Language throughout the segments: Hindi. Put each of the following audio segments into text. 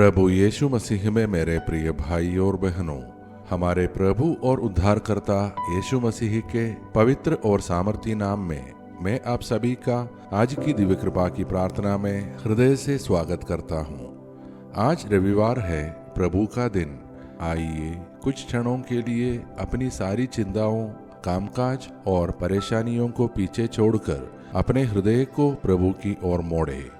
प्रभु यीशु मसीह में मेरे प्रिय भाई और बहनों, हमारे प्रभु और उद्धारकर्ता यीशु मसीह के पवित्र और सामर्थी नाम में मैं आप सभी का आज की दिव्य कृपा की प्रार्थना में हृदय से स्वागत करता हूँ। आज रविवार है, प्रभु का दिन। आइए कुछ क्षणों के लिए अपनी सारी चिंताओं, कामकाज और परेशानियों को पीछे छोड़कर अपने हृदय को प्रभु की ओर मोड़े।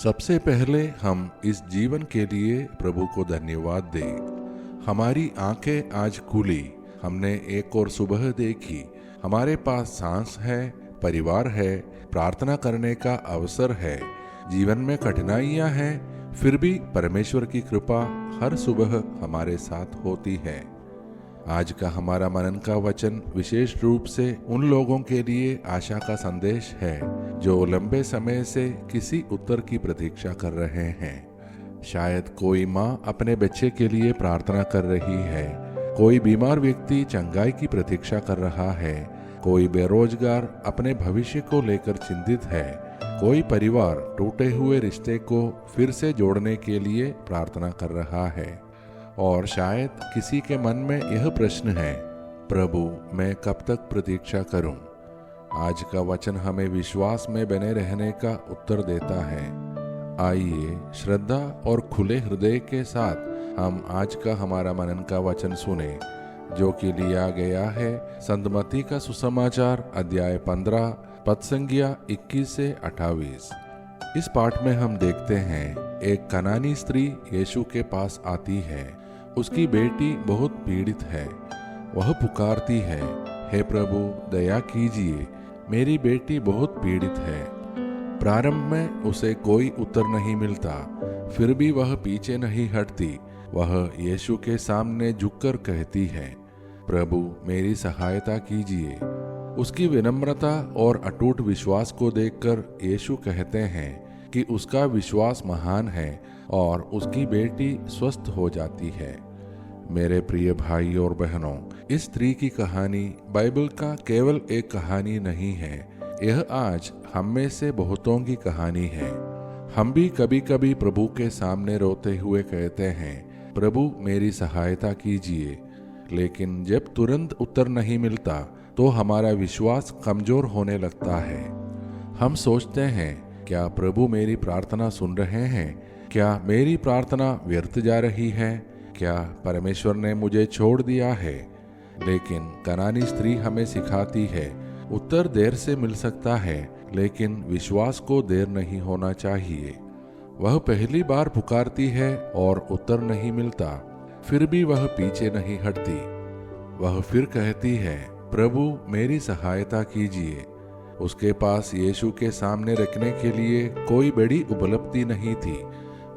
सबसे पहले हम इस जीवन के लिए प्रभु को धन्यवाद दें। हमारी आंखें आज खुली, हमने एक और सुबह देखी, हमारे पास सांस है, परिवार है, प्रार्थना करने का अवसर है। जीवन में कठिनाइयां हैं, फिर भी परमेश्वर की कृपा हर सुबह हमारे साथ होती है। आज का हमारा मनन का वचन विशेष रूप से उन लोगों के लिए आशा का संदेश है जो लंबे समय से किसी उत्तर की प्रतीक्षा कर रहे हैं। शायद कोई माँ अपने बच्चे के लिए प्रार्थना कर रही है, कोई बीमार व्यक्ति चंगाई की प्रतीक्षा कर रहा है, कोई बेरोजगार अपने भविष्य को लेकर चिंतित है, कोई परिवार टूटे हुए रिश्ते को फिर से जोड़ने के लिए प्रार्थना कर रहा है। और शायद किसी के मन में यह प्रश्न है, प्रभु मैं कब तक प्रतीक्षा करूं? आज का वचन हमें विश्वास में बने रहने का उत्तर देता है। आइए श्रद्धा और खुले हृदय के साथ हम आज का हमारा मनन का वचन सुने, जो कि लिया गया है संत मत्ती का सुसमाचार अध्याय 15 पद संख्या 21 से 28। इस पाठ में हम देखते हैं, एक कनानी स्त्री यीशु के पास आती है। उसकी बेटी बहुत पीड़ित है। वह पुकारती है, हे प्रभु दया कीजिए, मेरी बेटी बहुत पीड़ित है। प्रारंभ में उसे कोई उत्तर नहीं मिलता, फिर भी वह पीछे नहीं हटती। वह यीशु के सामने झुककर कहती है, प्रभु मेरी सहायता कीजिए। उसकी विनम्रता और अटूट विश्वास को देखकर यीशु कहते हैं कि उसका विश्वास महान है और उसकी बेटी स्वस्थ हो जाती है। मेरे प्रिय भाई और बहनों, इस स्त्री की कहानी बाइबल का केवल एक कहानी नहीं है, यह आज हम में से बहुतों की कहानी है। हम भी कभी कभी प्रभु के सामने रोते हुए कहते हैं, प्रभु मेरी सहायता कीजिए। लेकिन जब तुरंत उत्तर नहीं मिलता तो हमारा विश्वास कमजोर होने लगता है। हम सोचते हैं, क्या प्रभु मेरी प्रार्थना सुन रहे हैं? क्या मेरी प्रार्थना व्यर्थ जा रही है? क्या परमेश्वर ने मुझे छोड़ दिया है? लेकिन कनानी स्त्री हमें सिखाती है, उत्तर देर से मिल सकता है, लेकिन विश्वास को देर नहीं होना चाहिए। वह पहली बार पुकारती है और उत्तर नहीं मिलता, फिर भी वह पीछे नहीं हटती। वह फिर कहती है, प्रभु मेरी सहायता कीजिए। उसके पास यीशु के सामने रखने के लिए कोई बड़ी उपलब्धि नहीं थी।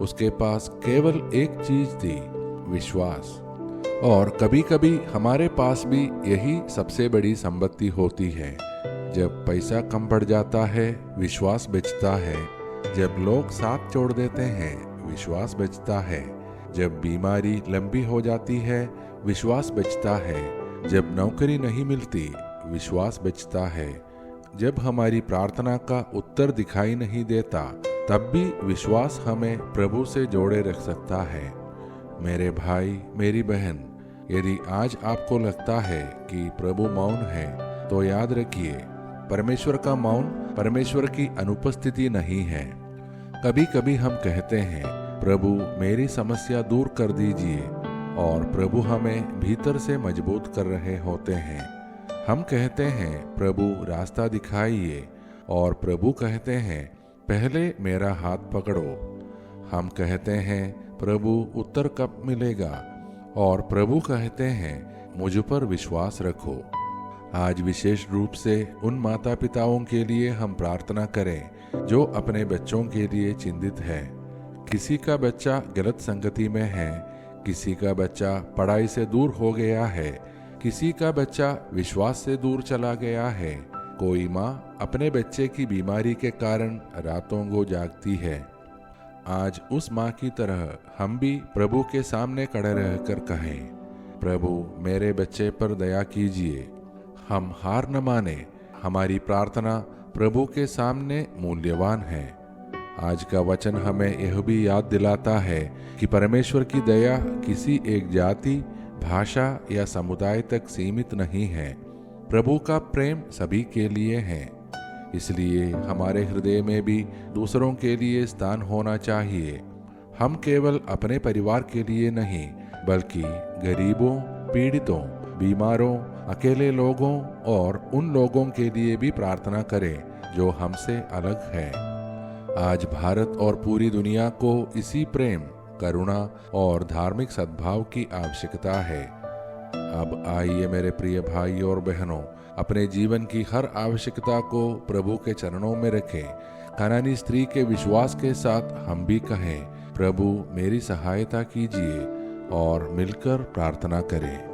उसके पास केवल एक चीज थी, विश्वास। और कभी कभी हमारे पास भी यही सबसे बड़ी संपत्ति होती है। जब पैसा कम पड़ जाता है, विश्वास बचता है। जब लोग साथ छोड़ देते हैं, विश्वास बचता है। जब बीमारी लंबी हो जाती है, विश्वास बचता है। जब नौकरी नहीं मिलती, विश्वास बचता है। जब हमारी प्रार्थना का उत्तर दिखाई नहीं देता, तब भी विश्वास हमें प्रभु से जोड़े रख सकता है। मेरे भाई, मेरी बहन, यदि आज आपको लगता है कि प्रभु मौन है, तो याद रखिए, परमेश्वर का मौन परमेश्वर की अनुपस्थिति नहीं है। कभी कभी हम कहते हैं, प्रभु मेरी समस्या दूर कर दीजिए, और प्रभु हमें भीतर से मजबूत कर रहे होते हैं। हम कहते हैं, प्रभु रास्ता दिखाइए, और प्रभु कहते हैं, पहले मेरा हाथ पकड़ो। हम कहते हैं, प्रभु उत्तर कब मिलेगा? और प्रभु कहते हैं, मुझ पर विश्वास रखो। आज विशेष रूप से उन माता पिताओं के लिए हम प्रार्थना करें जो अपने बच्चों के लिए चिंतित है। किसी का बच्चा गलत संगति में है, किसी का बच्चा पढ़ाई से दूर हो गया है, किसी का बच्चा विश्वास से दूर चला गया है। कोई माँ अपने बच्चे की बीमारी के कारण रातों को जागती है। आज उस माँ की तरह हम भी प्रभु के सामने खड़े रहकर कहें, प्रभु मेरे बच्चे पर दया कीजिए। हम हार न माने, हमारी प्रार्थना प्रभु के सामने मूल्यवान है। आज का वचन हमें यह भी याद दिलाता है कि परमेश्वर की दया किसी एक जाति, भाषा या समुदाय तक सीमित नहीं है। प्रभु का प्रेम सभी के लिए है। इसलिए हमारे हृदय में भी दूसरों के लिए स्थान होना चाहिए। हम केवल अपने परिवार के लिए नहीं, बल्कि गरीबों, पीड़ितों, बीमारों, अकेले लोगों और उन लोगों के लिए भी प्रार्थना करें जो हमसे अलग है। आज भारत और पूरी दुनिया को इसी प्रेम, करुणा और धार्मिक सद्भाव की आवश्यकता है। अब आइए मेरे प्रिय भाई और बहनों, अपने जीवन की हर आवश्यकता को प्रभु के चरणों में रखें। कनानी स्त्री के विश्वास के साथ हम भी कहें, प्रभु मेरी सहायता कीजिए, और मिलकर प्रार्थना करें।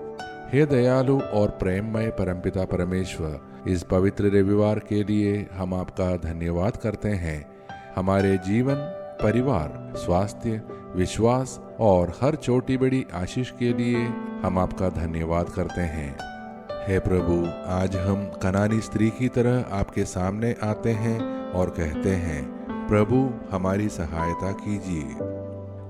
हे दयालु और प्रेममय परमपिता परमेश्वर, इस पवित्र रविवार के लिए हम आपका धन्यवाद करते हैं। हमारे जीवन, परिवार, स्वास्थ्य, विश्वास और हर छोटी बड़ी आशीष के लिए हम आपका धन्यवाद करते हैं। हे प्रभु, आज हम कनानी स्त्री की तरह आपके सामने आते हैं और कहते हैं, प्रभु हमारी सहायता कीजिए।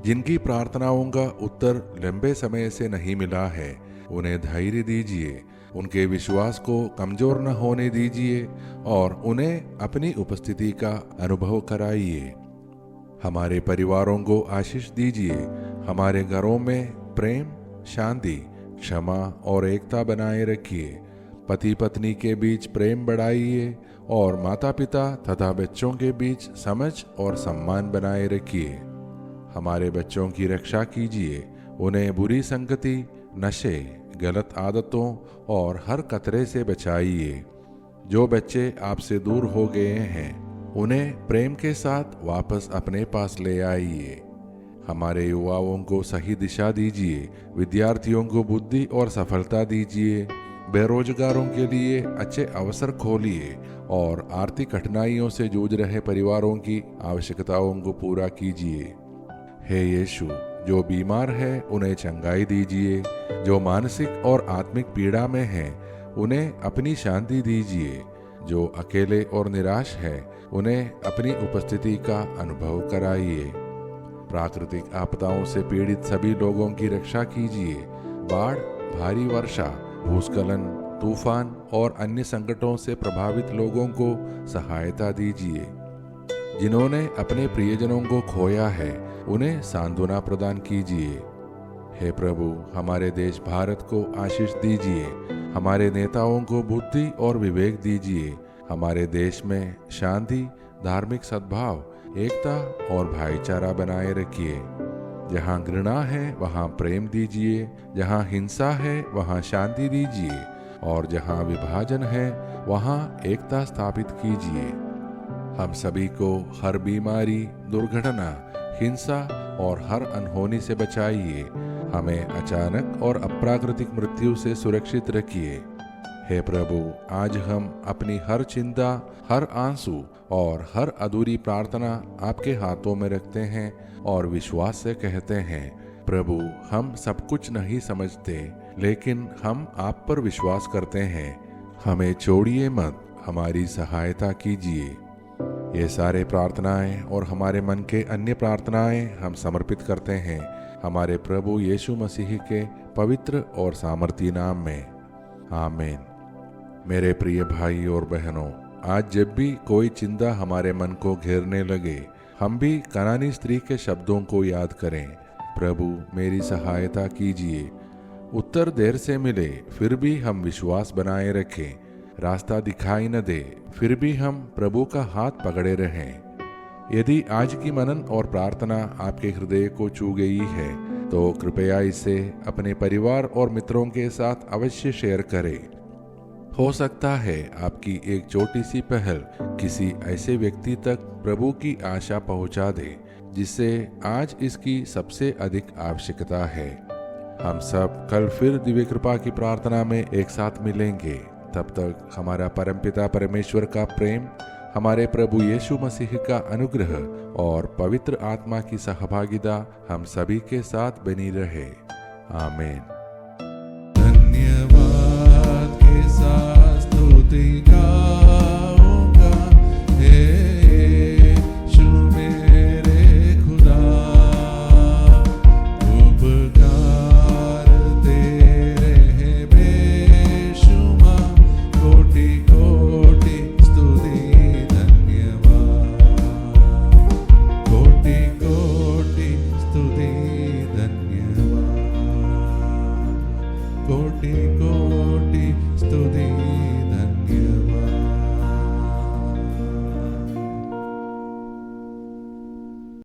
जिनकी प्रार्थनाओं का उत्तर लंबे समय से नहीं मिला है, उन्हें धैर्य दीजिए, उनके विश्वास को कमजोर न होने दीजिए और उन्हें अपनी उपस्थिति का अनुभव कराइए। हमारे परिवारों को आशीष दीजिए। हमारे घरों में प्रेम, शांति, क्षमा और एकता बनाए रखिए। पति पत्नी के बीच प्रेम बढ़ाइए और माता पिता तथा बच्चों के बीच समझ और सम्मान बनाए रखिए। हमारे बच्चों की रक्षा कीजिए। उन्हें बुरी संगति, नशे, गलत आदतों और हर खतरे से बचाइए। जो बच्चे आपसे दूर हो गए हैं, उन्हें प्रेम के साथ वापस अपने पास ले आइए। हमारे युवाओं को सही दिशा दीजिए। विद्यार्थियों को बुद्धि और सफलता दीजिए। बेरोजगारों के लिए अच्छे अवसर खोलिए और आर्थिक कठिनाइयों से जूझ रहे परिवारों की आवश्यकताओं को पूरा कीजिए। हे यीशु, जो बीमार है उन्हें चंगाई दीजिए। जो मानसिक और आत्मिक पीड़ा में हैं, उन्हें अपनी शांति दीजिए। जो अकेले और निराश है, उन्हें अपनी उपस्थिति का अनुभव कराइए। प्राकृतिक आपदाओं से पीड़ित सभी लोगों की रक्षा कीजिए। बाढ़, भारी वर्षा, भूस्खलन, तूफान और अन्य संकटों से प्रभावित लोगों को सहायता दीजिए। जिन्होंने अपने प्रियजनों को खोया है, उन्हें सांत्वना प्रदान कीजिए। हे प्रभु, हमारे देश भारत को आशीष दीजिए। हमारे नेताओं को बुद्धि और विवेक दीजिए। हमारे देश में शांति, धार्मिक सद्भाव, एकता और भाईचारा बनाए रखिए। जहाँ घृणा है वहाँ प्रेम दीजिए। जहाँ हिंसा है वहाँ शांति दीजिए। और जहाँ विभाजन है वहाँ एकता स्थापित कीजिए। हम सभी को हर बीमारी, दुर्घटना, हिंसा और हर अनहोनी से बचाइए। हमें अचानक और अप्राकृतिक मृत्यु से सुरक्षित रखिए। हे प्रभु, आज हम अपनी हर चिंता, हर आंसू और हर अधूरी प्रार्थना आपके हाथों में रखते हैं और विश्वास से कहते हैं, प्रभु हम सब कुछ नहीं समझते, लेकिन हम आप पर विश्वास करते हैं। हमें छोड़िए मत, हमारी सहायता कीजिए। ये सारे प्रार्थनाएं और हमारे मन के अन्य प्रार्थनाएं हम समर्पित करते हैं हमारे प्रभु यीशु मसीह के पवित्र और सामर्थी नाम में। आमीन। मेरे प्रिय भाई और बहनों, आज जब भी कोई चिंता हमारे मन को घेरने लगे, हम भी कनानी स्त्री के शब्दों को याद करें, प्रभु मेरी सहायता कीजिए। उत्तर देर से मिले फिर भी हम विश्वास बनाए रखें। रास्ता दिखाई न दे फिर भी हम प्रभु का हाथ पकड़े रहें। यदि आज की मनन और प्रार्थना आपके हृदय को छू गई है, तो कृपया इसे अपने परिवार और मित्रों के साथ अवश्य शेयर करें। हो सकता है आपकी एक छोटी सी पहल किसी ऐसे व्यक्ति तक प्रभु की आशा पहुंचा दे जिसे आज इसकी सबसे अधिक आवश्यकता है। हम सब कल फिर दिव्य कृपा की प्रार्थना में एक साथ मिलेंगे। तब तक हमारा परमपिता परमेश्वर का प्रेम, हमारे प्रभु यीशु मसीह का अनुग्रह और पवित्र आत्मा की सहभागिता हम सभी के साथ बनी रहे। आमीन। धन्यवाद के साथ स्तुति गाऊंगा, हे यीशु मेरे टिक